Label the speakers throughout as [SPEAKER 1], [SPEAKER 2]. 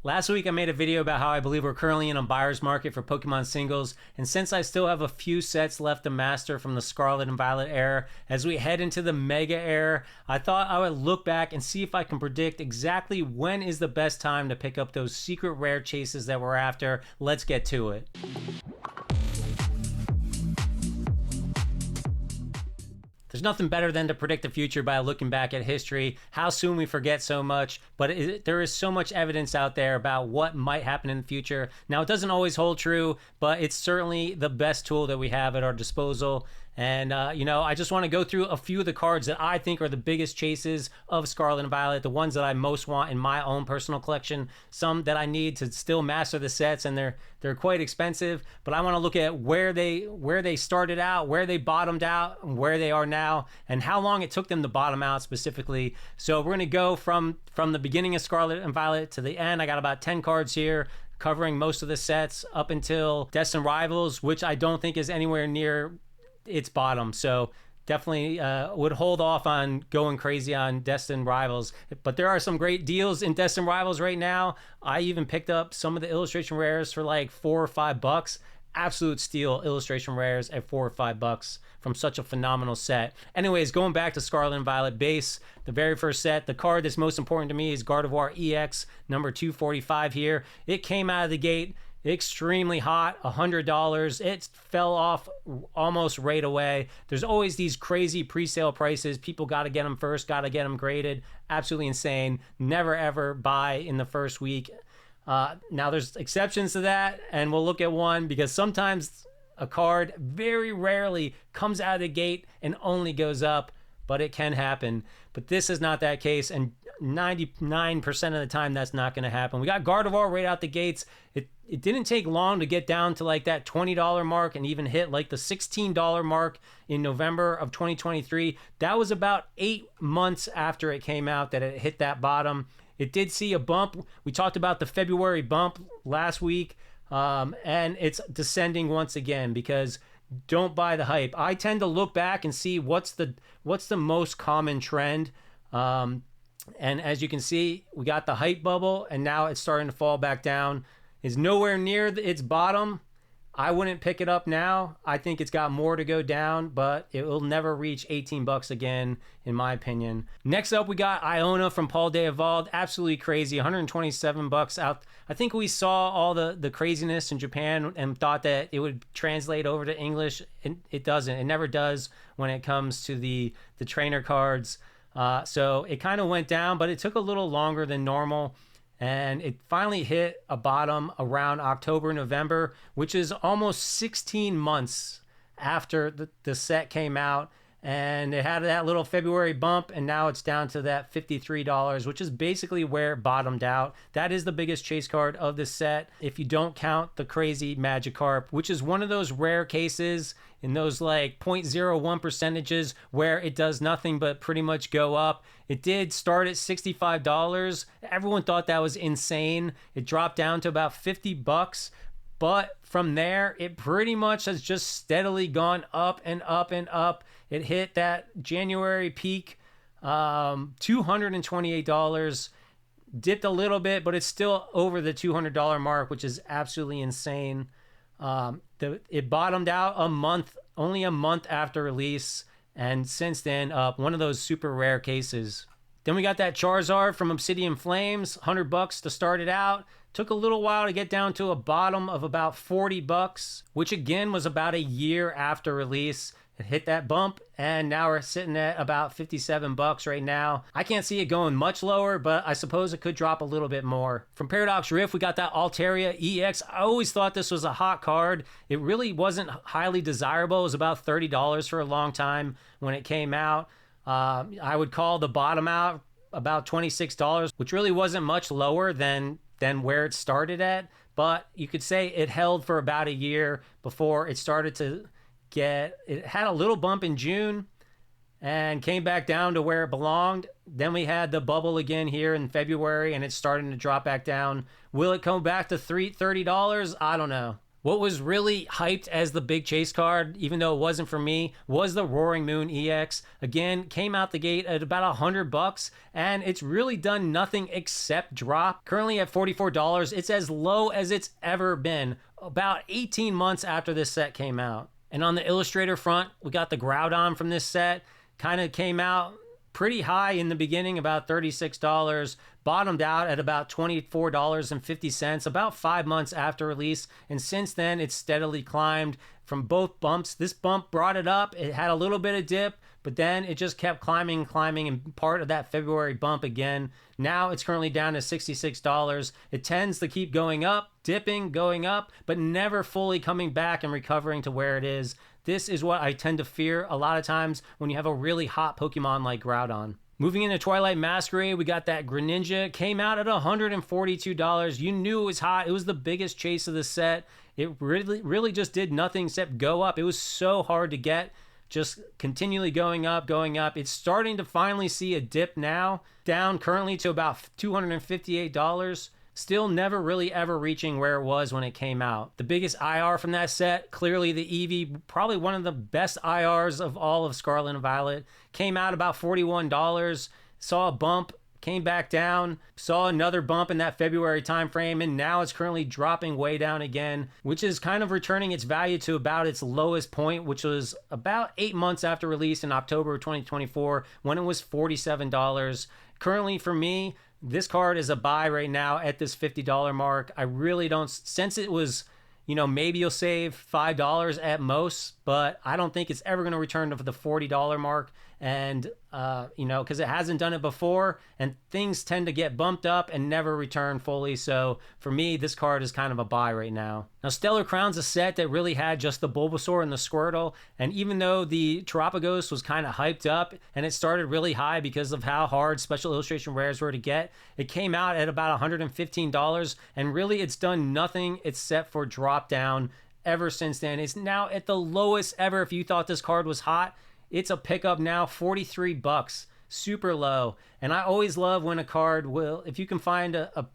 [SPEAKER 1] Last week I made a video about how I believe we're currently in a buyer's market for Pokemon singles, and since I still have a few sets left to master from the Scarlet and Violet era, as we head into the Mega era, I thought I would look back and see if I can predict exactly when is the best time to pick up those secret rare chases that we're after. Let's get to it. There's nothing better than to predict the future by looking back at history. How soon we forget so much, but there is so much evidence out there about what might happen in the future. Now, it doesn't always hold true, but it's certainly the best tool that we have at our disposal. And, I just want to go through a few of the cards that I think are the biggest chases of Scarlet and Violet, the ones that I most want in my own personal collection, some that I need to still master the sets, and they're quite expensive. But I want to look at where they started out, where they bottomed out, and where they are now, and how long it took them to bottom out specifically. So we're going to go from the beginning of Scarlet and Violet to the end. I got about 10 cards here, covering most of the sets up until Destined Rivals, which I don't think is anywhere near its bottom. So definitely would hold off on going crazy on Destined Rivals. But there are some great deals in Destined Rivals right now. I even picked up some of the illustration rares for like $4 or $5. Absolute steal illustration rares at $4 or $5 from such a phenomenal set. Anyways, going back to Scarlet and Violet base, the very first set, the card that's most important to me is Gardevoir EX number 245 here. It came out of the gate extremely hot, $100. It fell off almost right away. There's always these crazy pre-sale prices. People got to get them first, got to get them graded. Absolutely insane. Never ever buy in the first week. Now there's exceptions to that, and we'll look at one because sometimes a card very rarely comes out of the gate and only goes up, but it can happen. But this is not that case, and 99% of the time that's not going to happen. We got Gardevoir right out the gates. It didn't take long to get down to like that $20 mark and even hit like the $16 mark in November of 2023. That was about 8 months after it came out that it hit that bottom. It did see a bump. We talked about the February bump last week, and it's descending once again because don't buy the hype. I tend to look back and see what's the most common trend. And as you can see, we got the hype bubble, and now it's starting to fall back down. It's nowhere near its bottom. I wouldn't pick it up now. I think it's got more to go down, but it will never reach $18 again, in my opinion. Next up, we got Iono from Paldea Evolved. Absolutely crazy, $127 out. I think we saw all the craziness in Japan and thought that it would translate over to English. It doesn't. It never does when it comes to the trainer cards. So it kind of went down, but it took a little longer than normal. And it finally hit a bottom around October, November, which is almost 16 months after the set came out. And it had that little February bump, and now it's down to that $53, which is basically where it bottomed out. That is the biggest chase card of this set, if you don't count the crazy Magikarp, which is one of those rare cases in those like 0.01 percentages where it does nothing but pretty much go up. It did start at $65. Everyone thought that was insane. It dropped down to about $50. But from there, it pretty much has just steadily gone up and up and up. It hit that January peak, $228. Dipped a little bit, but it's still over the $200 mark, which is absolutely insane. It bottomed out only a month after release, and since then, one of those super rare cases. Then we got that Charizard from Obsidian Flames, $100 to start it out. Took a little while to get down to a bottom of about $40, which again was about a year after release. It hit that bump, and now we're sitting at about $57 right now. I can't see it going much lower, but I suppose it could drop a little bit more. From Paradox Rift, we got that Altaria EX. I always thought this was a hot card. It really wasn't highly desirable. It was about $30 for a long time when it came out. I would call the bottom out about $26, which really wasn't much lower than where it started at. But you could say it held for about a year before it started to it had a little bump in June and came back down to where it belonged. Then we had the bubble again here in February, and it's starting to drop back down. Will it come back to $30? I don't know. What was really hyped as the big chase card, even though it wasn't for me, was the Roaring Moon EX. Again, came out the gate at about $100, and it's really done nothing except drop. Currently at $44, it's as low as it's ever been, about 18 months after this set came out. And on the illustrator front, we got the Groudon from this set. Kind of came out pretty high in the beginning, about $36, bottomed out at about $24.50 about 5 months after release, and since then it's steadily climbed from both bumps. This bump brought it up, it had a little bit of dip, but then it just kept climbing, and part of that February bump again. Now it's currently down to $66. It tends to keep going up, dipping, going up, but never fully coming back and recovering to where it is. This is what I tend to fear a lot of times when you have a really hot Pokemon like Groudon. Moving into Twilight Masquerade, we got that Greninja. Came out at $142. You knew it was hot. It was the biggest chase of the set. It really just did nothing except go up. It was so hard to get, just continually going up, going up. It's starting to finally see a dip now, down currently to about $258. Still never really ever reaching where it was when it came out. The biggest IR from that set, clearly the Eevee, probably one of the best IRs of all of Scarlet and Violet. Came out about $41, saw a bump, came back down, saw another bump in that February time frame, and now it's currently dropping way down again, which is kind of returning its value to about its lowest point, which was about 8 months after release in October of 2024 when it was $47. Currently for me, this card is a buy right now at this $50 mark. I really don't, since it was, maybe you'll save $5 at most, but I don't think it's ever going to return to the $40 mark. And, because it hasn't done it before, and things tend to get bumped up and never return fully. So for me, this card is kind of a buy right now. Now, Stellar Crown's a set that really had just the Bulbasaur and the Squirtle. And even though the Terapagos was kind of hyped up and it started really high because of how hard special illustration rares were to get, it came out at about $115. And really, it's done nothing except for drop down ever since then. It's now at the lowest ever. If you thought this card was hot, it's a pickup now, $43, super low. And I always love when a card will, if you can find a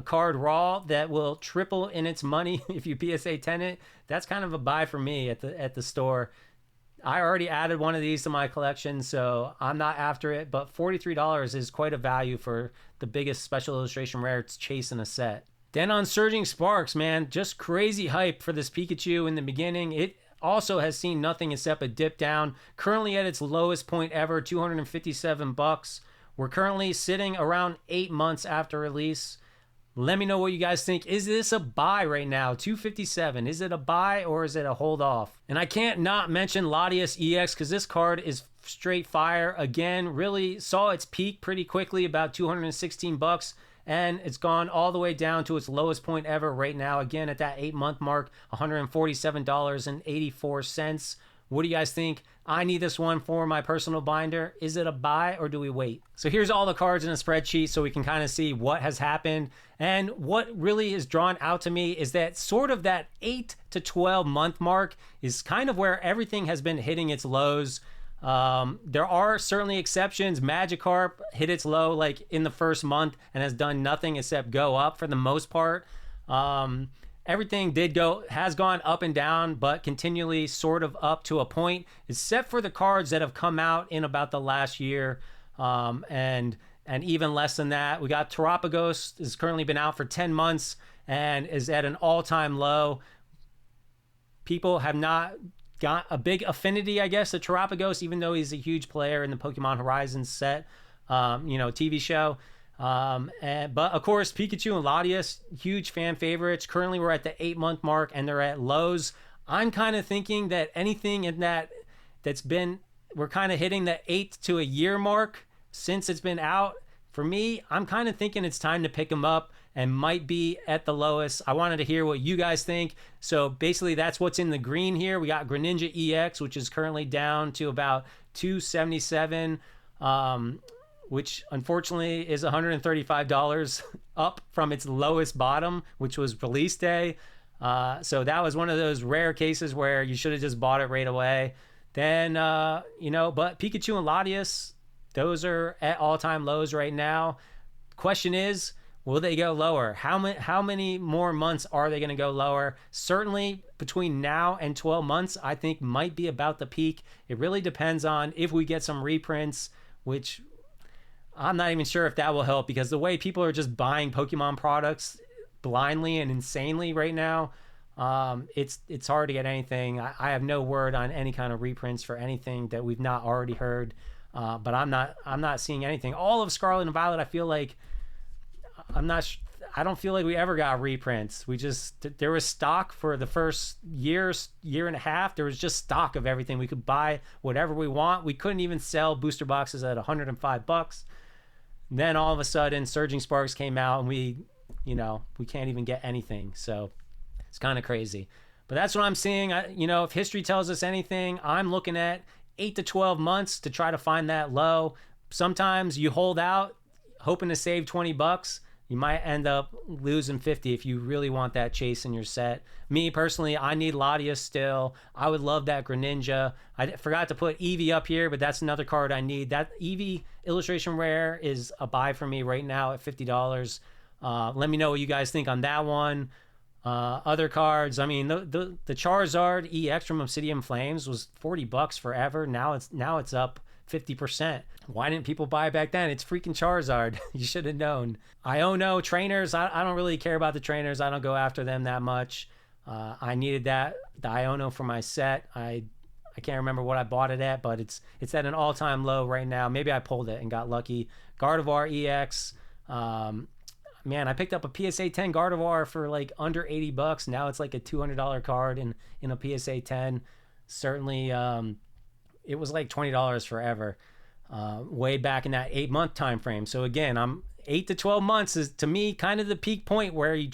[SPEAKER 1] card raw that will triple in its money if you PSA 10 it, that's kind of a buy for me at the store. I already added one of these to my collection, so I'm not after it, but $43 is quite a value for the biggest special illustration rare chase in a set. Then on Surging Sparks, man, just crazy hype for this Pikachu in the beginning. It also has seen nothing except a dip down, currently at its lowest point ever, $257. We're currently sitting around 8 months after release. Let me know what you guys think. Is this a buy right now? $257. Is it a buy or is it a hold off? And I can't not mention Latias EX because this card is straight fire. Again, really saw its peak pretty quickly, about $216. And it's gone all the way down to its lowest point ever right now. Again, at that 8 month mark, $147.84. What do you guys think? I need this one for my personal binder. Is it a buy or do we wait? So here's all the cards in a spreadsheet so we can kind of see what has happened. And what really is drawn out to me is that sort of that 8 to 12 month mark is kind of where everything has been hitting its lows. There are certainly exceptions. Magikarp hit its low like in the first month and has done nothing except go up for the most part. Everything has gone up and down, but continually sort of up to a point, except for the cards that have come out in about the last year. And even less than that. We got Terapagos has currently been out for 10 months and is at an all-time low. People have not got a big affinity, I guess, to Terapagos, even though he's a huge player in the Pokemon Horizons set, TV show. But of course, Pikachu and Latias, huge fan favorites. Currently, we're at the 8 month mark and they're at lows. I'm kind of thinking that anything in we're kind of hitting the 8 to a year mark since it's been out. For me, I'm kind of thinking it's time to pick them up and might be at the lowest. I wanted to hear what you guys think. So basically that's what's in the green here. We got Greninja EX, which is currently down to about $277, which unfortunately is $135 up from its lowest bottom, which was release day. So that was one of those rare cases where you should have just bought it right away. Then, but Pikachu and Latias, those are at all-time lows right now. Question is, Will they go lower? How many more months are they going to go lower? Certainly between now and 12 months, I think might be about the peak. It really depends on if we get some reprints, which I'm not even sure if that will help, because the way people are just buying Pokemon products blindly and insanely right now, it's hard to get anything. I have no word on any kind of reprints for anything that we've not already heard, but I'm not seeing anything. All of Scarlet and Violet, I feel like I don't feel like we ever got reprints. There was stock for the first year and a half. There was just stock of everything. We could buy whatever we want. We couldn't even sell booster boxes at $105. Then all of a sudden, Surging Sparks came out, and we can't even get anything. So it's kind of crazy. But that's what I'm seeing. If history tells us anything, I'm looking at 8 to 12 months to try to find that low. Sometimes you hold out, hoping to save $20. You might end up losing 50 if you really want that chase in your set. Me personally, I need Latias still. I would love that Greninja. I forgot to put Eevee up here, but that's another card I need. That Eevee illustration rare is a buy for me right now at $50. Let me know what you guys think on that one. Other cards, I mean, the Charizard EX from Obsidian Flames was $40 forever. Now it's up 50%. Why didn't people buy it back then? It's freaking Charizard. You should have known. Iono trainers, I don't really care about the trainers. I don't go after them that much. I needed the Iono for my set. I can't remember what I bought it at, but it's at an all-time low right now. Maybe I pulled it and got lucky. Gardevoir EX. Man, I picked up a PSA 10 Gardevoir for like under $80. Now it's like a $200 card in a PSA 10. Certainly, it was like $20 forever, way back in that 8-month time frame. So again, I'm 8 to 12 months is to me kind of the peak point where you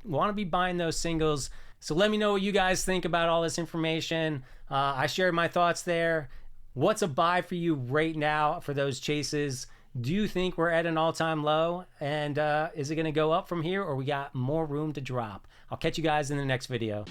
[SPEAKER 1] want to be buying those singles. So let me know what you guys think about all this information. I shared my thoughts there. What's a buy for you right now for those chases? Do you think we're at an all-time low? And is it going to go up from here, or we got more room to drop? I'll catch you guys in the next video.